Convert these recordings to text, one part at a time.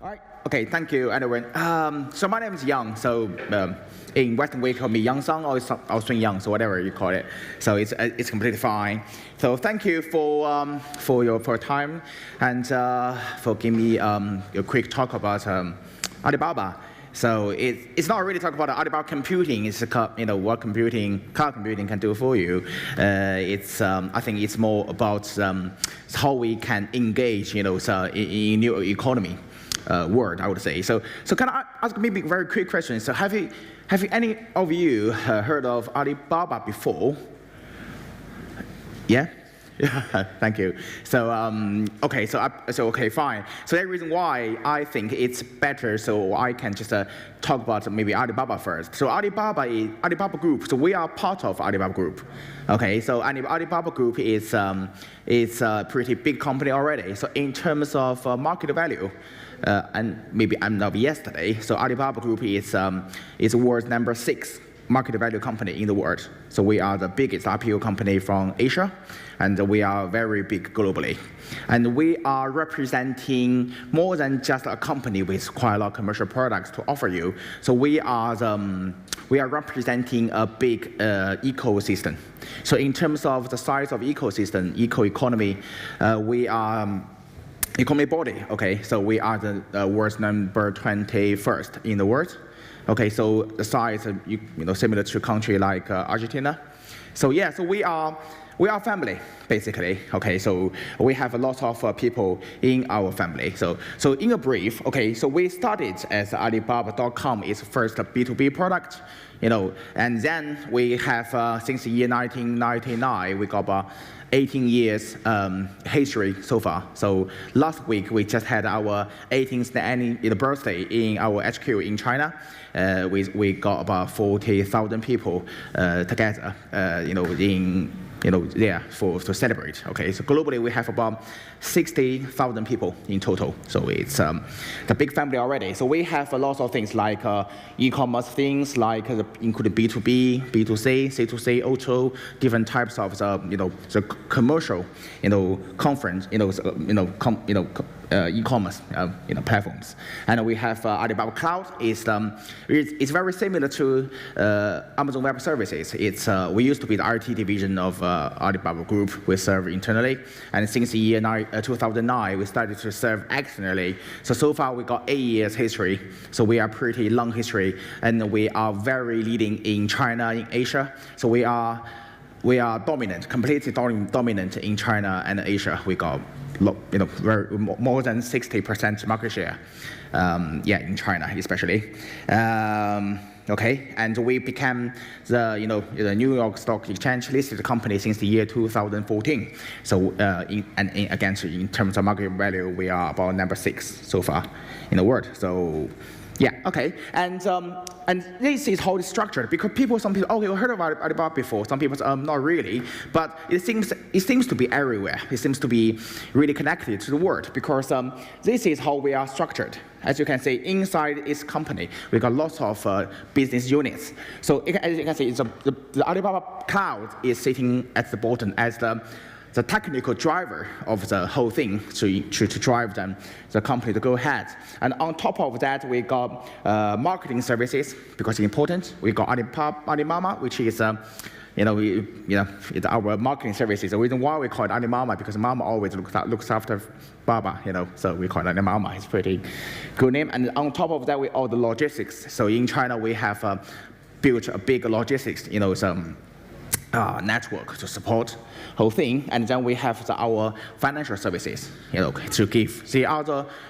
All right. Okay. Thank you, everyone. So my name is Yang. So in Western we call me Yang Song or Austrian Yang, so whatever you call it. So it's completely fine. So thank you for your time and for giving me a quick talk about Alibaba. So it's not really talk about Alibaba computing. It's what cloud computing can do for you. I think it's more about how we can engage in new economy world, I would say. So can I ask maybe a very quick question? So have you any of you heard of Alibaba before? Yeah. Yeah, thank you. So okay, okay, fine. So the reason why I think it's better, so I can just talk about maybe Alibaba first. So Alibaba Group. So we are part of Alibaba Group. Okay, so Alibaba Group is a pretty big company already. So in terms of market value, and maybe I'm not yesterday. So Alibaba Group is world number 6 market value company in the world. So we are the biggest IPO company from Asia, and we are very big globally. And we are representing more than just a company with quite a lot of commercial products to offer you. So we are representing a big ecosystem. So in terms of the size of ecosystem, economy, we are economy body. Okay, so we are the world's number 21st in the world. Okay, so the size, similar to a country like Argentina. So yeah, so we are family, basically. Okay, so we have a lot of people in our family. So in a brief, okay, so we started as Alibaba.com is first a B2B product, and then we have since the year 1999 we got about 18 years history so far. So last week we just had our 18th anniversary birthday in our HQ in China. We got about 40,000 people together, to celebrate. Okay, so globally we have about 60,000 people in total. So it's the big family already. So we have a lot of things like e-commerce things, like including B2B, B2C, C2C, auto, different types of the commercial, conference, e-commerce, platforms. And we have Alibaba Cloud. It's very similar to Amazon Web Services. We used to be the IT division of Alibaba Group. We serve internally, and since the year 2009, we started to serve externally. So far we got 8 years history. So we are pretty long history, and we are very leading in China, in Asia. So we are dominant, completely dominant in China and Asia. We got more than 60% market share. In China especially. Okay, and we became the New York Stock Exchange listed company since the year 2014. So again, in terms of market value, we are about number 6 so far in the world. So. Yeah, okay, and this is how it's structured, because some people, okay, we heard about Alibaba before, some people not really, but it seems to be everywhere. It seems to be really connected to the world, because this is how we are structured. As you can see, inside its company, we got lots of business units. So as you can see, the Alibaba Cloud is sitting at the bottom as the technical driver of the whole thing to drive the company to go ahead. And on top of that, we got marketing services, because it's important. We got Alibaba, which is it's our marketing services. The reason why we call it Alibaba, because Mama always looks after Baba, so we call it Alibaba. It's a pretty good name. And on top of that, we all the logistics. So in China, we have built a big logistics, some network to support whole thing, and then we have our financial services, to give.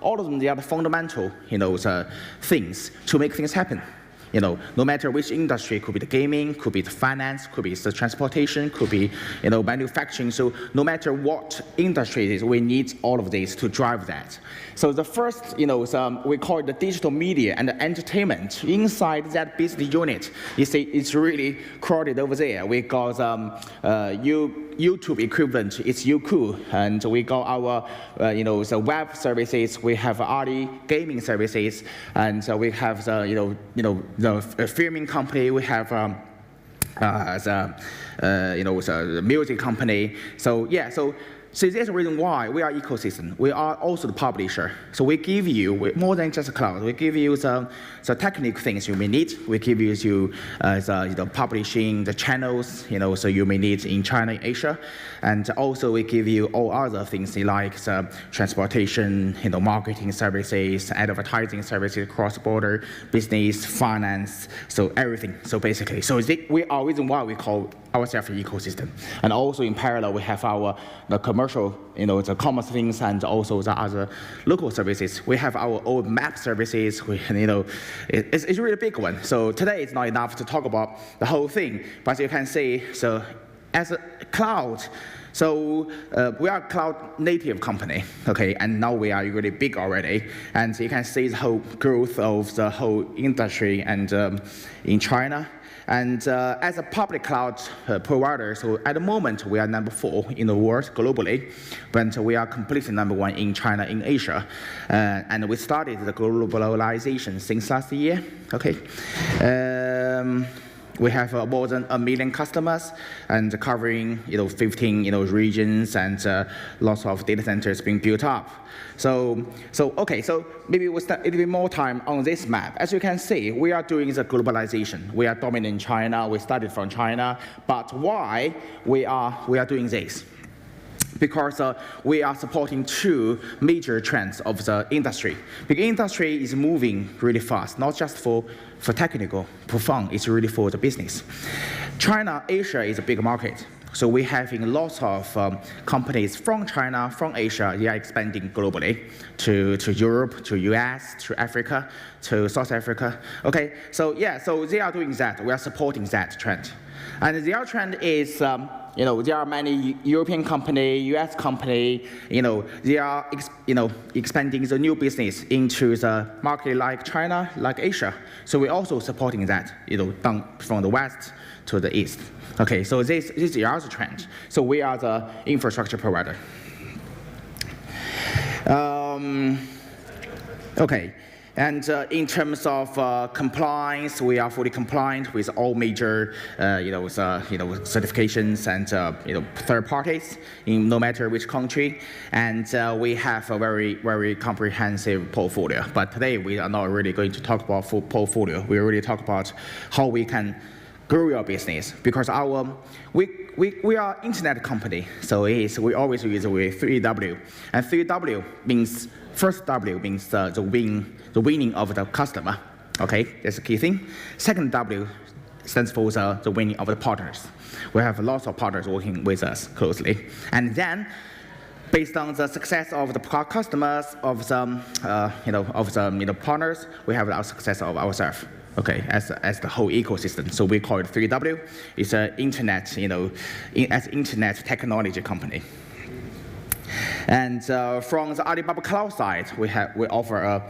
All of them, they are the fundamental, things to make things happen. No matter which industry, could be the gaming, could be the finance, could be the transportation, could be, manufacturing. So no matter what industry it is, we need all of these to drive that. So the first, we call it the digital media and the entertainment. Inside that business unit, you see, it's really crowded over there. We got YouTube equivalent, it's Youku, and we got our, the web services. We have Ali gaming services, and we have the filming company. We have the music company. So yeah, so So there's a reason why we are ecosystem. We are also the publisher. So we give you more than just a cloud. We give you the technical things you may need. We give you the publishing, the channels, so you may need in China, Asia, and also we give you all other things like the transportation, marketing services, advertising services, cross-border business, finance, so everything. So basically, we are reason why we call ourselves an ecosystem. And also in parallel, we have the commercial, the commerce things, and also the other local services. We have our own map services. It's a really big one. So today it's not enough to talk about the whole thing, but you can see, so as a cloud, so we are a cloud native company, okay, and now we are really big already, and you can see the whole growth of the whole industry and in China. And as a public cloud provider, so at the moment we are number 4 in the world globally, but we are completely number 1 in China, in Asia, and we started the globalization since last year. Okay. We have more than 1 million customers and covering 15 regions and lots of data centers being built up. So maybe we'll spend a little bit more time on this map. As you can see, we are doing the globalization. We are dominant in China. We started from China. But why we are doing this? Because we are supporting 2 major trends of the industry. The industry is moving really fast, not just for technical, for fun, it's really for the business. China, Asia is a big market. So we're having lots of companies from China, from Asia, they are expanding globally to Europe, to US, to Africa, to South Africa. Okay, so they are doing that. We are supporting that trend. And the other trend is, there are many European company, US company, they are, expanding the new business into the market like China, like Asia. So we're also supporting that, down from the west to the east. Okay, so this is the other trend. So we are the infrastructure provider. Okay. And in terms of compliance, we are fully compliant with all major, certifications and third parties in no matter which country. And we have a very, very comprehensive portfolio. But today we are not really going to talk about full portfolio. We really talk about how we can grow your business, because we are internet company. So we always use the 3W, and 3W means first W means the winning of the customer. Okay, that's the key thing. Second W stands for the winning of the partners. We have lots of partners working with us closely, and then based on the success of the customers, of some partners, we have our success of ourselves. Okay, as the whole ecosystem. So we call it 3W. It's an internet, as internet technology company. And from the Alibaba Cloud side, we offer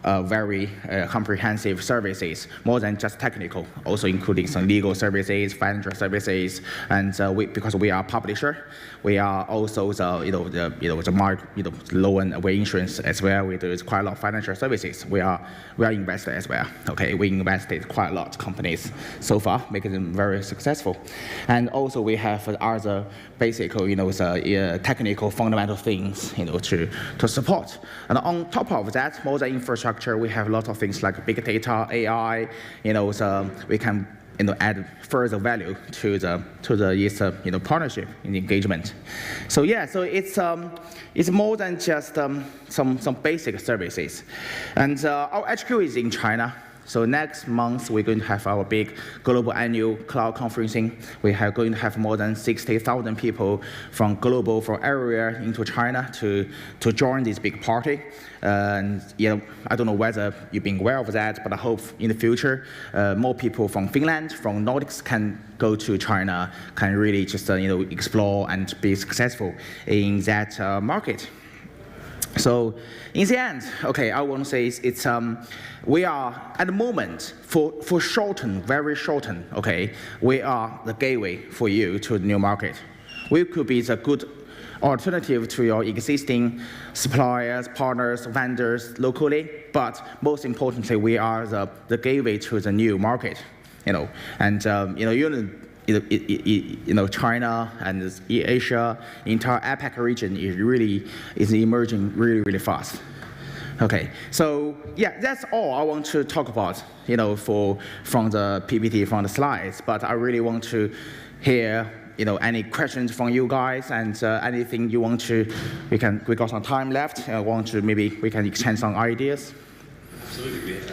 a very comprehensive services, more than just technical, also including some legal services, financial services, and because we are a publisher, we are also the loan away insurance as well. We do quite a lot of financial services. We are investor as well. Okay, we invested quite a lot of companies so far, making them very successful, and also we have other basic, technical fundamental things, to support. And on top of that, more than infrastructure, we have a lot of things like big data, AI, so we can add further value to the partnership and engagement. So so it's more than just some basic services. And our HQ is in China. So next month, we're going to have our big global annual cloud conferencing. We are going to have more than 60,000 people from everywhere into China to join this big party. And I don't know whether you've been aware of that, but I hope in the future, more people from Finland, from Nordics can go to China, can really just explore and be successful in that market. So in the end, okay, I want to say we are at the moment for very shorten, okay, we are the gateway for you to the new market. We could be the good alternative to your existing suppliers, partners, vendors locally, but most importantly, we are the gateway to the new market. And China and Asia, entire APAC region is emerging really fast. Okay, so yeah, that's all I want to talk about, from the PPT, from the slides. But I really want to hear, any questions from you guys, and anything you want to. We got some time left. Maybe we can exchange some ideas. Absolutely. If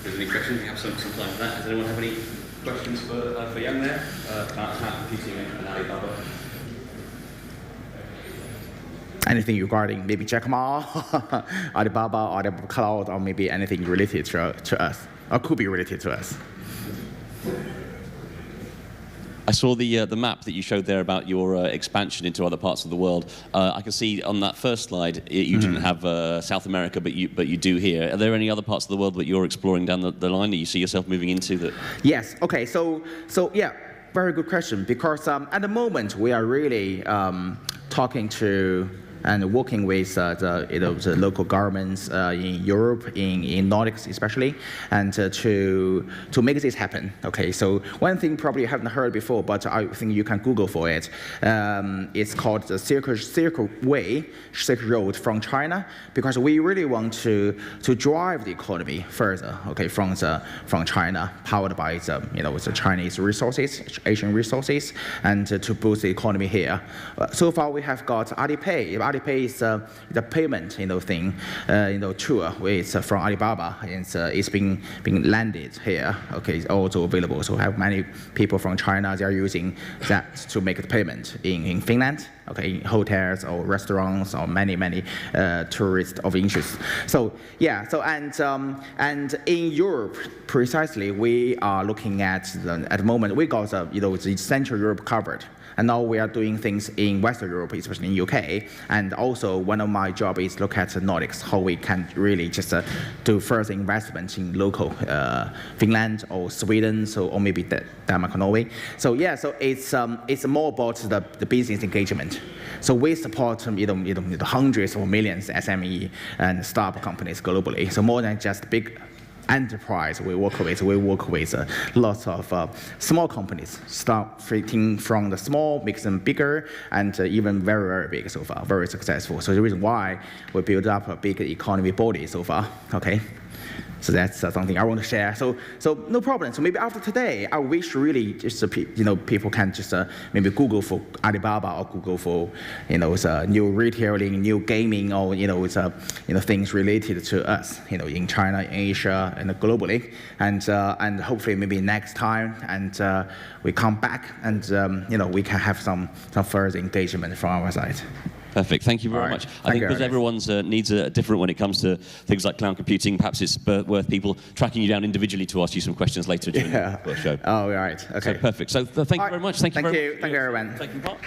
there's any questions, we have some time for that. Does anyone have any questions for Young there about cloud computing and Alibaba? Anything regarding maybe Jack Ma, Alibaba Cloud, or maybe anything related to us, or could be related to us. I saw the map that you showed there about your expansion into other parts of the world. I can see on that first slide you didn't have South America, but you do here. Are there any other parts of the world that you're exploring down the line that you see yourself moving into? That? Yes. Okay. So yeah, very good question. Because at the moment we are really talking to and working with the local governments in Europe, in Nordics especially, and to make this happen. Okay, so one thing probably you haven't heard before, but I think you can Google for it. It's called the Silk Road from China, because we really want to drive the economy further. Okay, from China, powered by the Chinese resources, Asian resources, and to boost the economy here. So far we have got Alipay. Alipay is the payment thing, tool with from Alibaba. It's being landed here. Okay, it's also available. So we have many people from China. They are using that to make the payment in Finland. Okay, in hotels or restaurants or many tourists of interest. So yeah, and in Europe precisely, we are looking at the moment we got the Central Europe covered. And now we are doing things in Western Europe, especially in UK. And also one of my job is look at the Nordics, how we can really just do further investment in local Finland or Sweden, or maybe Denmark or Norway. So yeah, so it's more about the business engagement. So we support the hundreds of millions SME and startup companies globally. So more than just big enterprise we work with lots of small companies, starting from the small, makes them bigger, and even very big so far, very successful. So the reason why we build up a big economy body so far. Okay. So that's something I want to share. So no problem. So maybe after today, I wish really just people can just maybe Google for Alibaba or Google for new retailing, new gaming, or things related to us in China, in Asia, and globally, and hopefully maybe next time and we come back and we can have some further engagement from our side. Perfect. Thank you very much. I think because everyone's needs are different when it comes to things like cloud computing, perhaps it's worth people tracking you down individually to ask you some questions later during the show. Oh, right. Okay. So perfect. So thank you very much. Thank you very much. Thank you, everyone. Taking part.